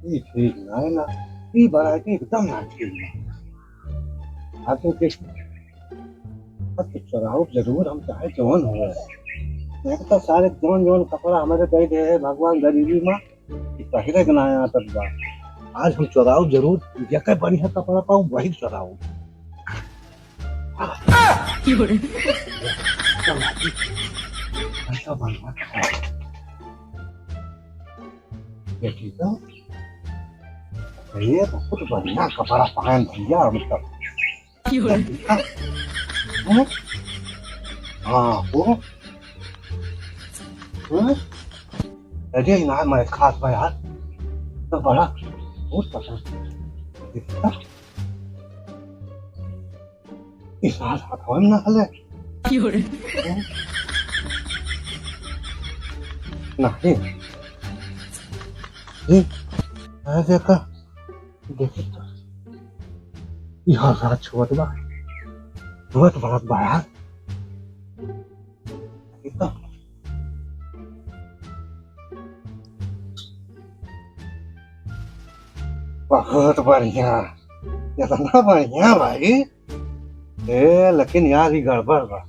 ये ठीक ना है ना, ये वैरायटी एकदम ना ठीक है। आदमी के तो चढ़ाओ जरूर, हम चाहे जवान हो गए एक तो सारे जवान जवान कपड़ा हमारे दे दे भगवान गरीबी में पहले के ना आता बा। आज हम चढ़ाओ जरूर, जके बढ़िया कपड़ा पाऊं वही चढ़ाओ। ऐसा बनना ये ठीक है। ये बहुत बढ़िया कपड़ा पहन भैया मतलब। हाँ वो अरे ना मैं खास भाई यार तो बड़ा बहुत पसंद दिखता। इस हाथ हाथों में ना हले नहीं ये ऐसे का देखो तो यह सारा छोट बा बहुत बड़ा बड़ा इतना बहुत बढ़िया इतना बढ़िया भाई। ए लेकिन यार ये गड़बड़ बा।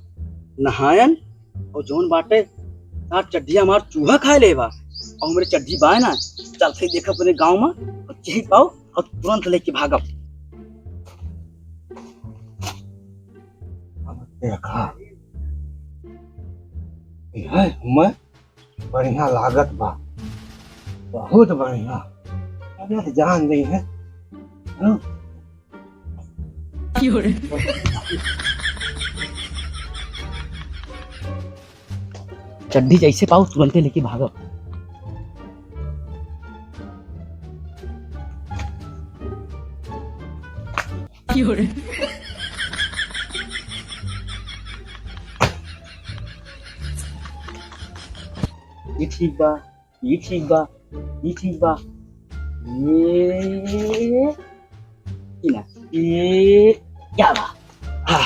नहायन और जोन बाटे तार चड्डी हमार चूहा खाए ले बा और हमरे चड्डी बाए ना चलते देख अपने गांव में और चही पाओ और तुरंत लेके भागब। देखा यह मैं बढ़िया लागत बा बहुत बढ़िया। अरे जान नहीं है चड्डी जैसे पाओ तुरंत लेके भागब। ये ठीक बा ये ठीक बा ये ठीक बा ये ना ये क्या बा। हाँ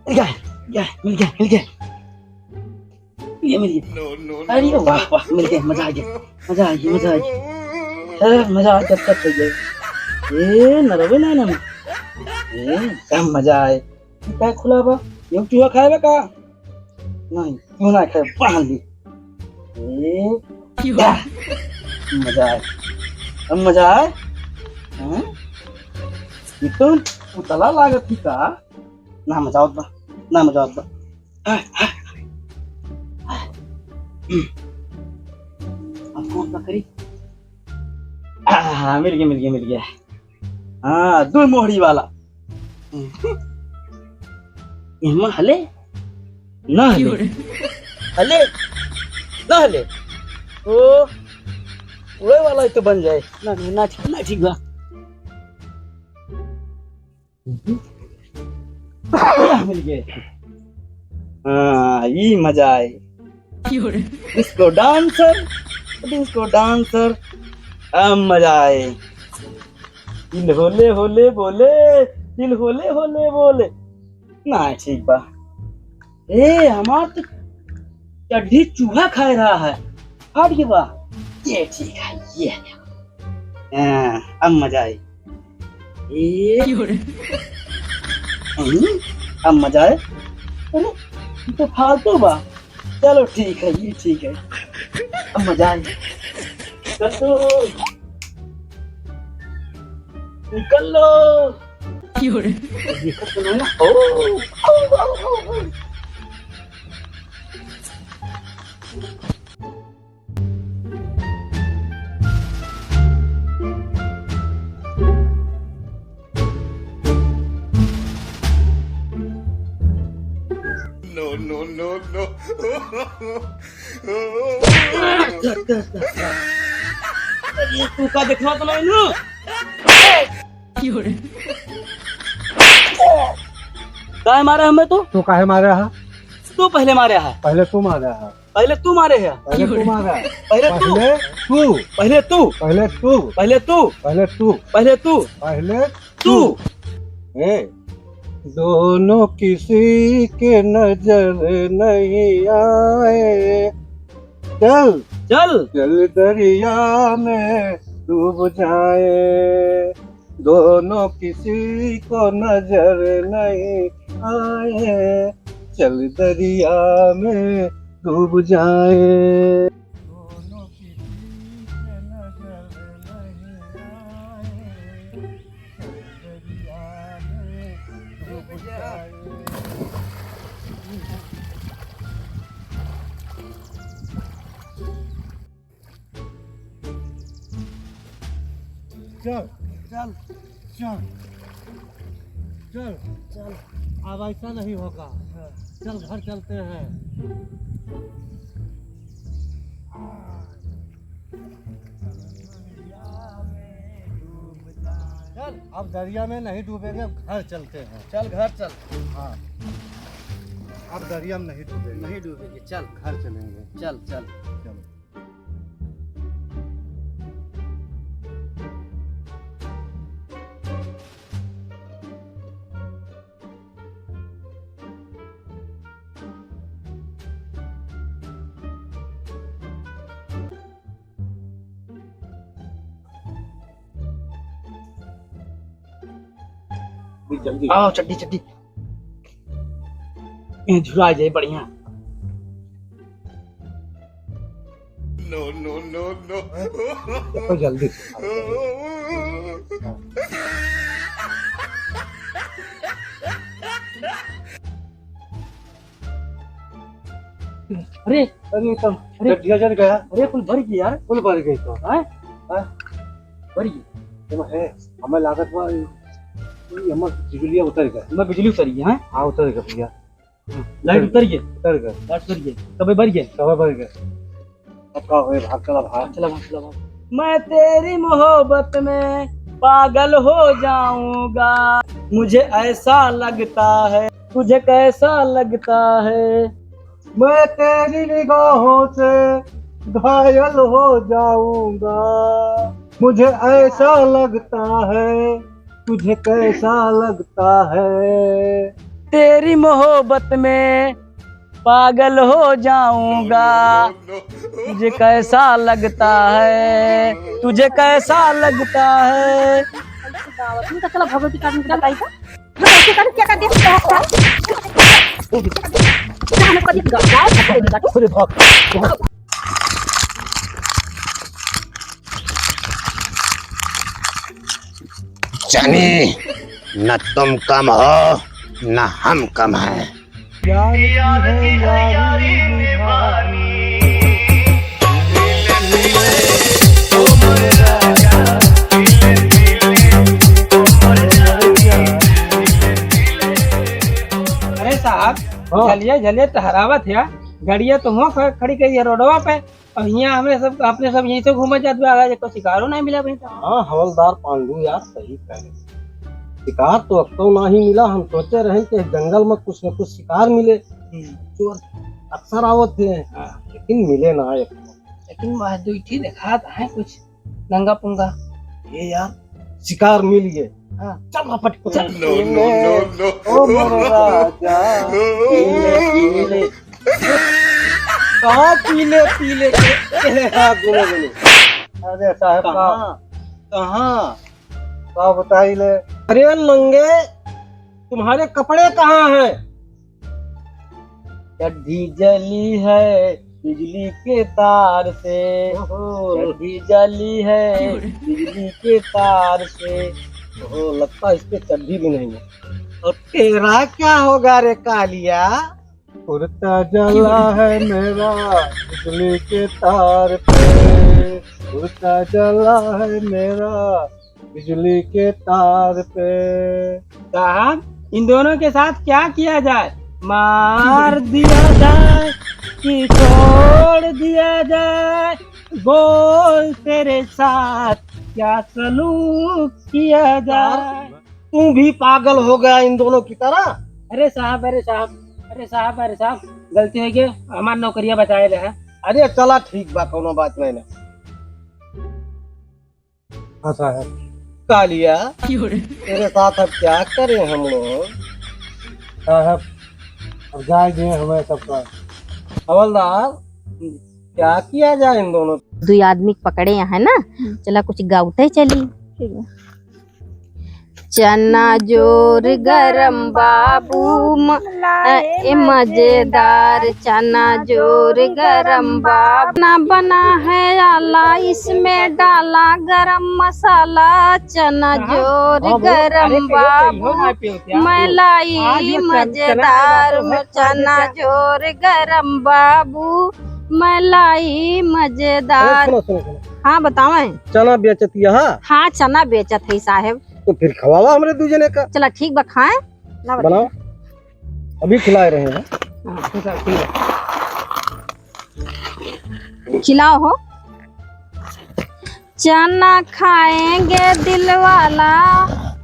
मिल गया ये मिल गया। अरे वाह वाह मिल गया। मजा आ गया मजा आ गया तब हो गया। ये नरवे ना ना कम मजा आए क्या खुला बा ये चूहा खाएगा का नहीं क्यों ना खाए बांध ली। मजा आए अब मजा आए ये तो उतला लागत थी का ना मजा बा ना मजा बा। अब कौन सा करी। हाँ मिल गया। हाँ दो मोहरी वाला हले ना हले ओ उड़े वाला ही तो बन जाए ना ठीक बा। मिल गया। हाँ ये मजा आए डिस्को डांसर अब मजा आए। दिल होले होले बोले ना ठीक बा। ए हमार तो चड्डी चूहा खा रहा है हट गया बा। ये ठीक है ये अब मजा आए। अब मजा आए। अरे तो फालतू बा चलो ठीक है ये ठीक है अब मजा आए। निकल लो ना no. ये तू का देखना तो नहीं ना काहे मारा हमें तो काहे मारे हा तू पहले मारे है पहले तू मारे हा पहले तू मारे है पहले तू मारा पहले तू पहले तू पहले तू पहले तू पहले तू पहले पहले तू पहले तू ए दोनों किसी के नजर नहीं आए चल चल। चल दरिया में डूब जाए, दोनों किसी को नजर नहीं आए, चल दरिया में डूब जाए, दोनों किसी के नजर नहीं आए, चल दरिया में डूब जाए। चल चल चल चल चल। अब ऐसा नहीं होगा, चल घर चलते हैं। चल अब दरिया में नहीं डूबेंगे, घर चलते हैं। चल घर चल। हाँ अब दरिया में नहीं डूबेंगे, नहीं डूबेंगे, चल घर चलेंगे। चल चल। चलो जल्दी आओ चड्डी चड्डी, ये झुला जाए बढ़िया। तो जल्दी अरे अरे तो दिया जल गया, अरे कुल भर गई यार। कुल भर गई तो हैं? हाँ? भर गई। तो है हमें लागत हुआ हमार बिजली उतर गया। मैं बिजली उतरी है। हाँ उतर गया भैया, लाइट उतर गई, उतर गया, लाइट उतर गई, कभी भर गए। सब भर गया। अब का हुए भाग चला भाग। चला भाग चला भाग। मैं तेरी मोहब्बत में पागल हो जाऊंगा, मुझे ऐसा लगता है, तुझे कैसा लगता है। मैं तेरी निगाहों से घायल हो जाऊंगा, मुझे ऐसा लगता है, तुझे कैसा लगता है। तेरी मोहब्बत में पागल हो जाऊंगा, तुझे कैसा लगता है, तुझे कैसा लगता है। चला भगवती का मुद्दा बताई का भगवती का क्या कर दिया हमें कभी गाय खा देगा अरे भाग। जानी न तुम कम हो न हम कम हैं। अरे साहब झलिए झलिए टहरावत है, गाड़िया तो हो खड़ी करी है रोडवा पे, और यहाँ हमें सब अपने सब यहीं से घूमे जाते आगे कोई शिकारो नहीं मिला भाई। हाँ हवलदार पांडू यार सही कहे, शिकार तो अब तो ना ही मिला। हम सोचे रहे कि जंगल में कुछ न कुछ शिकार मिले, चोर अक्सर आवत थे लेकिन मिले ना एक। लेकिन दुईठी देखा है कुछ नंगा पुंगा। ये यार शिकार मिल गए। हाँ। चल वापस चल। ओ मेरे राजा पीले पीले कहाँ पीले पीले हाँ गुले गुले। अरे साहब कहाँ का बताई ले। अरे नंगे तुम्हारे कपड़े कहाँ हैं? चड्ढी जली है बिजली के तार से, चड्ढी जली है बिजली के तार से। ओहो लगता है इस पे चड्ढी भी नहीं है। और तेरा क्या होगा रे कालिया? कुर्ता जला है मेरा बिजली के तार पे, कुर्ता जला है मेरा बिजली के तार पे। साहब इन दोनों के साथ क्या किया जाए? मार दिया जाए कि छोड़ दिया जाए? बोल तेरे साथ क्या सलूक किया जाए? तू भी पागल हो गया इन दोनों की तरह? अरे साहब अरे साहब अरे साहब अरे साहब गलती हो गई, हमार नौकरिया बचाए रहे। अरे चला ठीक बा कोनो बात नहीं ना। हाँ साहब कालिया तेरे साथ अब क्या करें हम लोग? साहब अब जाए हमें सबका। हवलदार क्या किया जाए इन दोनों? दो आदमी पकड़े यहाँ ना, चला कुछ गाउते चली। चना जोर गरम बाबू मजेदार, चना जोर गरम बाबू ना बना है आला, इसमें डाला गरम मसाला। चना जोर गरम बाबू मलाई मजेदार, चना जोर गरम बाबू मलाई मजेदार। सुनो सुनो सुनो, हाँ बताओ। चना बेचती है? हाँ चना बेचत है साहेब। तो फिर खवावा हमरे दूजने का। चला ठीक बा, खाए बनाओ, अभी खिला रहे हैं। खिलाओ हो। चना खाएंगे दिल वाला,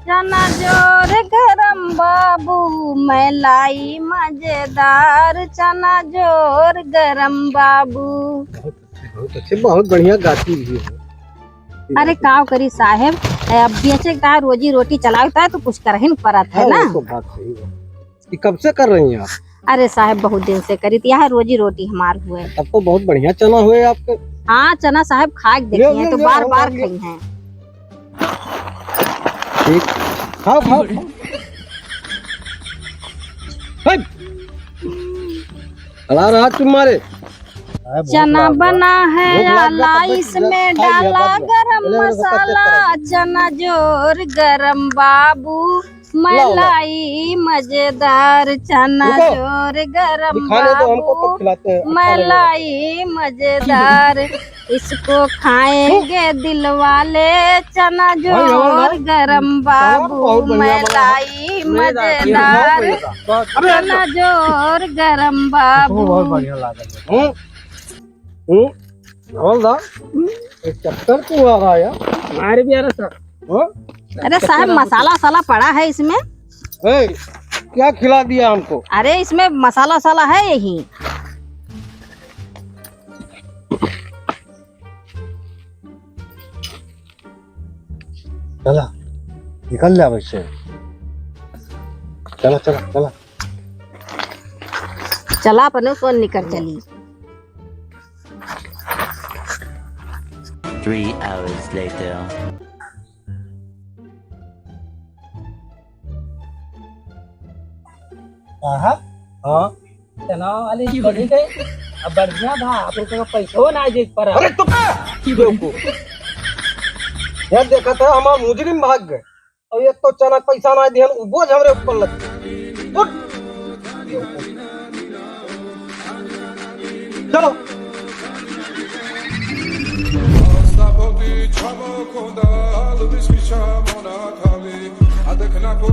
चना जोर गरम बाबू मलाई मजेदार, चना जोर गरम बाबू। बहुत अच्छे, बहुत बढ़िया गाती भी है। अरे काव करी साहेब, अब बेचे का रोजी रोटी चलाता है तो कुछ कर ही नहीं पड़त है ना। तो बात सही है। ये कब से कर रही हैं आप? अरे साहेब बहुत दिन से करी थी, रोजी रोटी हमार हुए। अब तो बहुत बढ़िया चना हुए आपके। हाँ चना साहब खा के देखी हैं तो बार बार खाई हैं। ठीक, खाओ खाओ खाओ। अला रहा तुम्हारे। चना बना है आला, इसमें डाला गरम मसाला। चना जोर गरम बाबू मलाई मजेदार, चना जोर गरम बाबू मलाई मजेदार, इसको खाएंगे दिल वाले। चना जोर गरम बाबू मलाई मजेदार, चना जोर गरम बाबू। बहुत बढ़िया लागल। चक्कर क्यों आ रहा है? हमारे भी आ रहा सर। अरे साहब मसाला वसाला पड़ा है इसमें। क्या खिला दिया हमको? अरे इसमें मसाला वसाला है यही। चला निकल जा वैसे। चला चला चला चला अपने उसको निकल चली। 3 hours later. हाँ चना वाले चली गए। अब बढ़िया था, आप लोग का पैसा ना दे पर। अरे तुम यार देखा था हमारा मुजरिम भाग गए और एक तो चना पैसा ना दिया, बोझ हमरे ऊपर लग। चलो Çabuk ol, alışmışam ona tabi. Adıkına bu